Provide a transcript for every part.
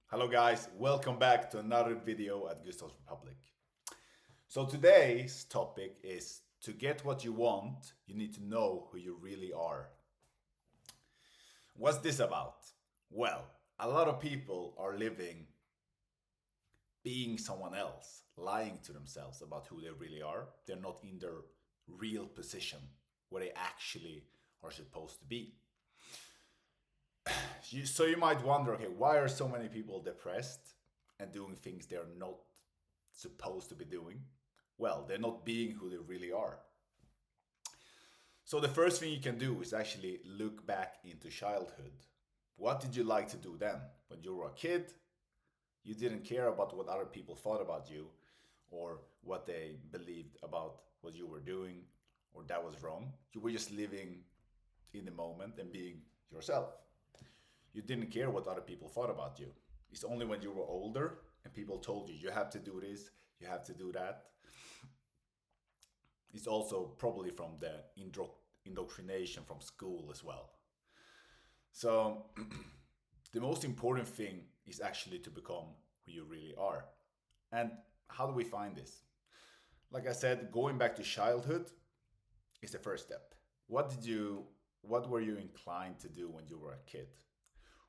Hello guys, welcome back to another video at Gustav's Republic. So today's topic is to get what you want, you need to know who you really are. What's this about? Well, a lot of people are living being someone else, lying to themselves about who they really are. They're not in their real position where they actually are supposed to be. So you might wonder, okay, why are so many people depressed and doing things they're not supposed to be doing? Well, they're not being who they really are. So the first thing you can do is actually look back into childhood. What did you like to do then? When you were a kid, you didn't care about what other people thought about you or what they believed about what you were doing or that was wrong. You were just living in the moment and being yourself. You didn't care what other people thought about you. It's only when you were older and people told you, you have to do this, you have to do that. It's also probably from the indoctrination from school as well. So, the most important thing is actually to become who you really are. And how do we find this? Like I said, going back to childhood is the first step. What were you inclined to do when you were a kid?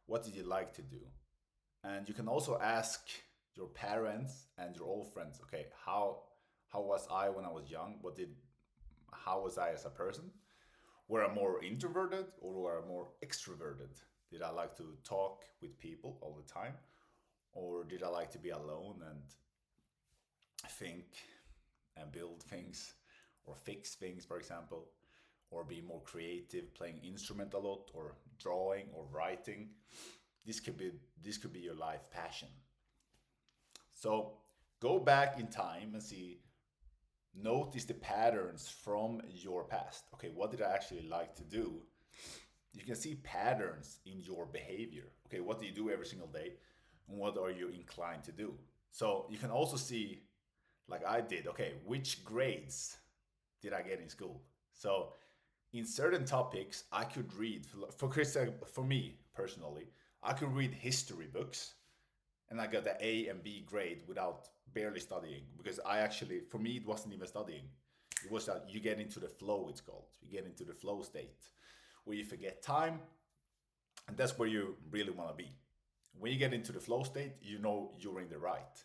What did you like to do? And you can also ask your parents and your old friends, okay, how was I when I was young? How was I as a person? Were I more introverted or were I more extroverted? Did I like to talk with people all the time? Or did I like to be alone and think and build things or fix things, for example? Or be more creative, playing instrument a lot, or drawing or writing. This could be this could be your life passion. So go back in time and see, notice the patterns from your past. Okay, what did I actually like to do? You can see patterns in your behavior. Okay, what do you do every single day? And what are you inclined to do? So you can also see, like I did, okay, which grades did I get in school? So in certain topics, I could read, for me personally, I could read history books and I got the A and B grade without barely studying because I actually, for me, it wasn't even studying. It was that you get into the flow, it's called. You get into the flow state where you forget time, and that's where you really want to be. When you get into the flow state, you know you're in the right.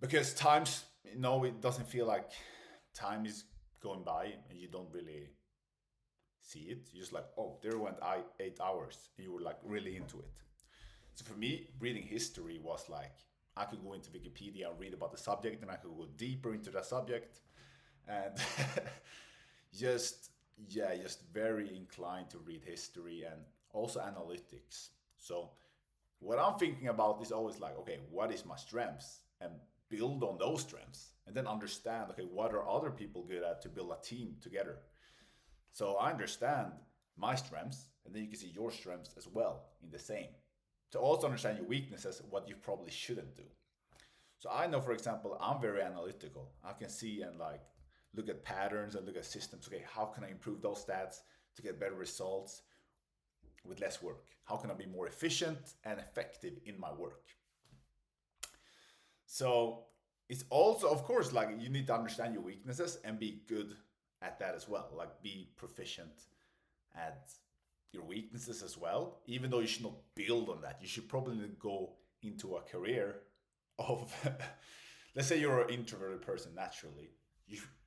Because times, it doesn't feel like time is going by and you don't really see it. You're just like, oh, there went 8 hours. And you were like really into it. So for me, reading history was like I could go into Wikipedia and read about the subject, and I could go deeper into that subject, and just just very inclined to read history and also analytics. So what I'm thinking about is always like, okay, what is my strengths, and build on those strengths, and then understand, okay, what are other people good at to build a team together. So I understand my strengths, and then you can see your strengths as well in the same. To also understand your weaknesses, what you probably shouldn't do. So I know, for example, I'm very analytical. I can see and like look at patterns and look at systems. Okay, how can I improve those stats to get better results with less work? How can I be more efficient and effective in my work? So it's also, of course, like you need to understand your weaknesses and be good at that as well. Like be proficient at your weaknesses as well, even though you should not build on that. You should probably go into a career of, let's say you're an introverted person naturally.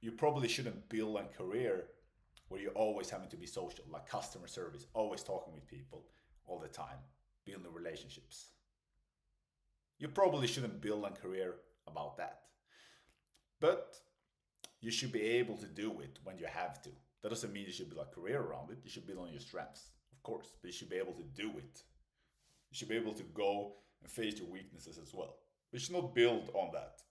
You probably shouldn't build a career where you're always having to be social, like customer service, always talking with people all the time, building relationships. You probably shouldn't build a career about that. But you should be able to do it when you have to. That doesn't mean you should build a career around it. You should build on your strengths, of course, but you should be able to do it. You should be able to go and face your weaknesses as well. But you should not build on that.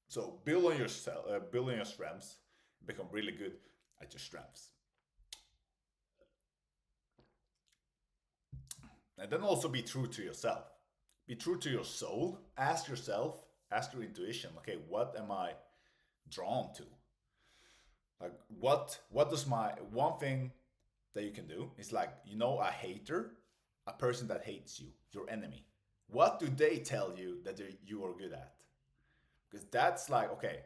So build on yourself, build on your strengths, become really good at your strengths, and then also be true to yourself. Be true to your soul. Ask yourself, ask your intuition. Okay, what am I drawn to? Like what does my one thing that you can do is like, a hater, a person that hates you, your enemy. What do they tell you that you are good at? Because that's like, okay,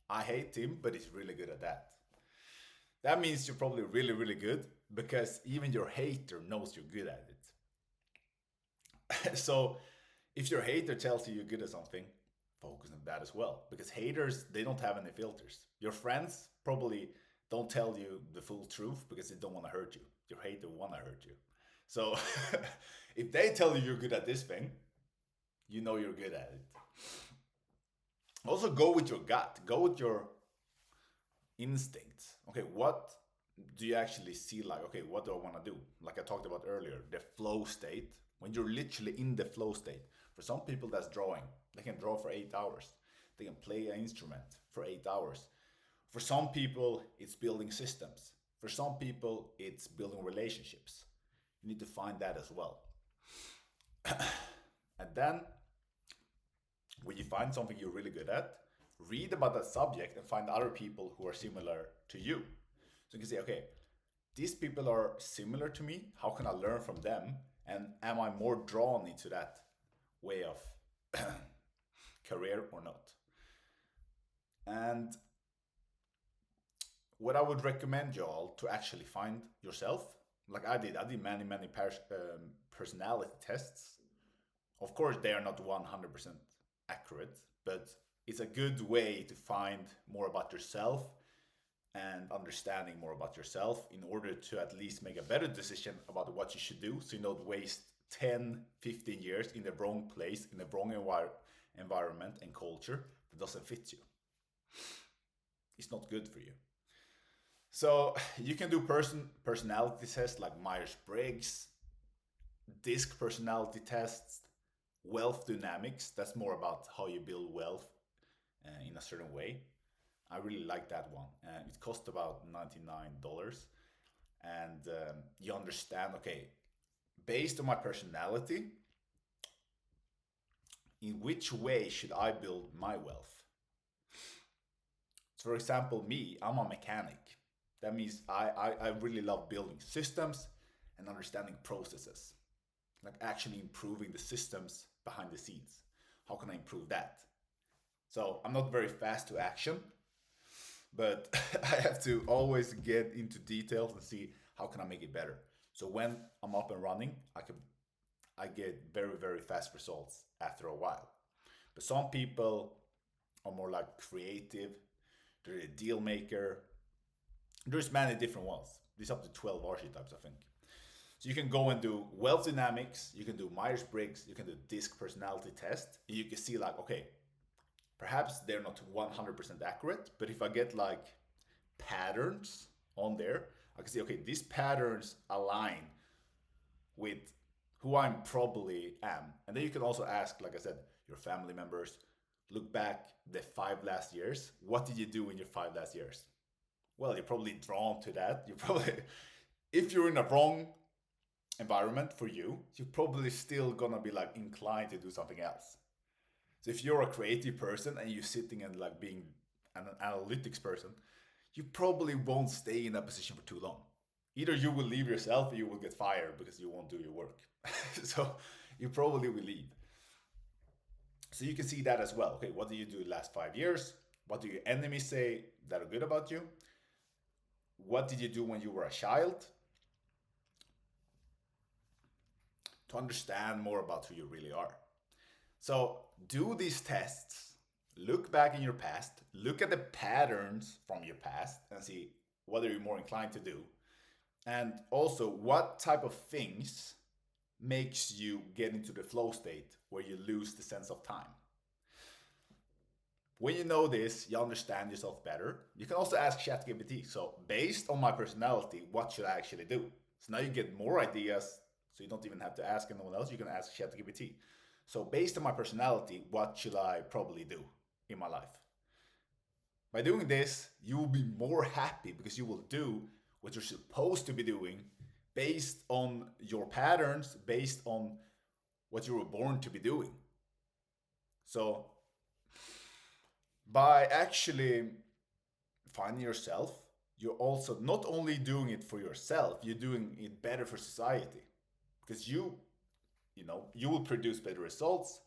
I hate him, but he's really good at that. That means you're probably really, really good because even your hater knows you're good at it. So if your hater tells you you're good at something, focus on that as well. Because haters, they don't have any filters. Your friends probably don't tell you the full truth because they don't want to hurt you. Your hater want to hurt you. So if they tell you you're good at this thing, you know you're good at it. Also, go with your gut. Go with your instincts. Okay, what do you actually see? Like, okay, what do I want to do? Like I talked about earlier, the flow state. When you're literally in the flow state. For some people, that's drawing. They can draw for 8 hours. They can play an instrument for 8 hours. For some people, it's building systems. For some people, it's building relationships. You need to find that as well. And then, when you find something you're really good at, read about that subject and find other people who are similar to you. So you can say, okay, these people are similar to me. How can I learn from them? And am I more drawn into that way of career or not? And what I would recommend y'all to actually find yourself, like I did many personality tests. Of course, they are not 100% accurate, but it's a good way to find more about yourself and understanding more about yourself in order to at least make a better decision about what you should do so you don't waste 10, 15 years in the wrong place, in the wrong environment and culture that doesn't fit you. It's not good for you. So you can do personality tests like Myers-Briggs, DISC personality tests, wealth dynamics. That's more about how you build wealth in a certain way. I really like that one. It cost about $99. And you understand, okay, based on my personality, in which way should I build my wealth? So for example, me, I'm a mechanic. That means I really love building systems and understanding processes, like actually improving the systems behind the scenes. How can I improve that? So I'm not very fast to action, but I have to always get into details and see how can I make it better. So when I'm up and running, I get very fast results after a while. But some people are more like creative, they're a deal maker. There's many different ones. There's up to 12 archetypes, I think. So you can go and do wealth dynamics, you can do Myers-Briggs, you can do DISC personality test, and you can see like, okay, perhaps they're not 100% accurate, but if I get like patterns on there, I can see, okay, these patterns align with who I'm probably am. And then you can also ask, like I said, your family members, look back the 5 last years. What did you do in your 5 last years? Well, you're probably drawn to that. You probably, if you're in a wrong environment for you, you're probably still gonna be like inclined to do something else. So if you're a creative person and you're sitting and like being an analytics person, you probably won't stay in that position for too long. Either you will leave yourself or you will get fired because you won't do your work. So you probably will leave. So you can see that as well. Okay, what did you do the last 5 years? What do your enemies say that are good about you? What did you do when you were a child? To understand more about who you really are. So do these tests, look back in your past, look at the patterns from your past and see what are you more inclined to do. And also what type of things makes you get into the flow state where you lose the sense of time. When you know this, you understand yourself better. You can also ask ChatGPT. So based on my personality, what should I actually do? So now you get more ideas. So you don't even have to ask anyone else. You can ask ChatGPT. So based on my personality, what should I probably do in my life? By doing this, you will be more happy because you will do what you're supposed to be doing based on your patterns, based on what you were born to be doing. So by actually finding yourself, you're also not only doing it for yourself, you're doing it better for society. Because you you will produce better results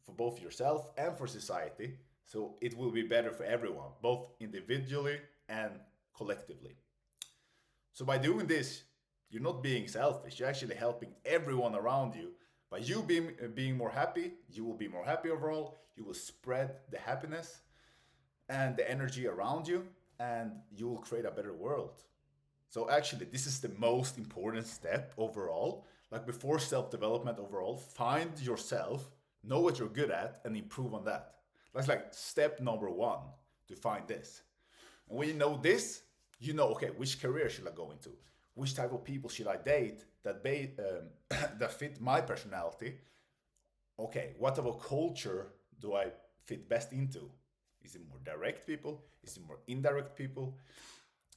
for both yourself and for society. So it will be better for everyone, both individually and collectively. So by doing this, you're not being selfish. You're actually helping everyone around you. By you being more happy, you will be more happy overall. You will spread the happiness and the energy around you, and you will create a better world. So actually, this is the most important step overall. Like before self-development overall, find yourself, know what you're good at, and improve on that. That's like step number one to find this. And when you know this, you know, okay, which career should I go into? Which type of people should I date that fit my personality? Okay, what type of culture do I fit best into? Is it more direct people? Is it more indirect people?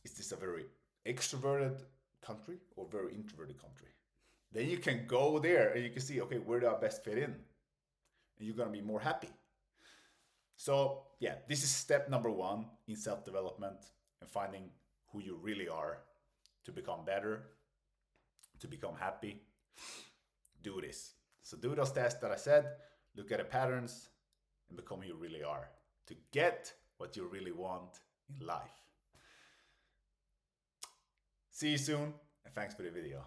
Is this a very extroverted country or very introverted country? Then you can go there and you can see, okay, where do I best fit in? And you're gonna be more happy. So yeah, this is step number one in self-development and finding who you really are to become better, to become happy. Do this. So do those tests that I said, look at the patterns, and become who you really are to get what you really want in life. See you soon, and thanks for the video.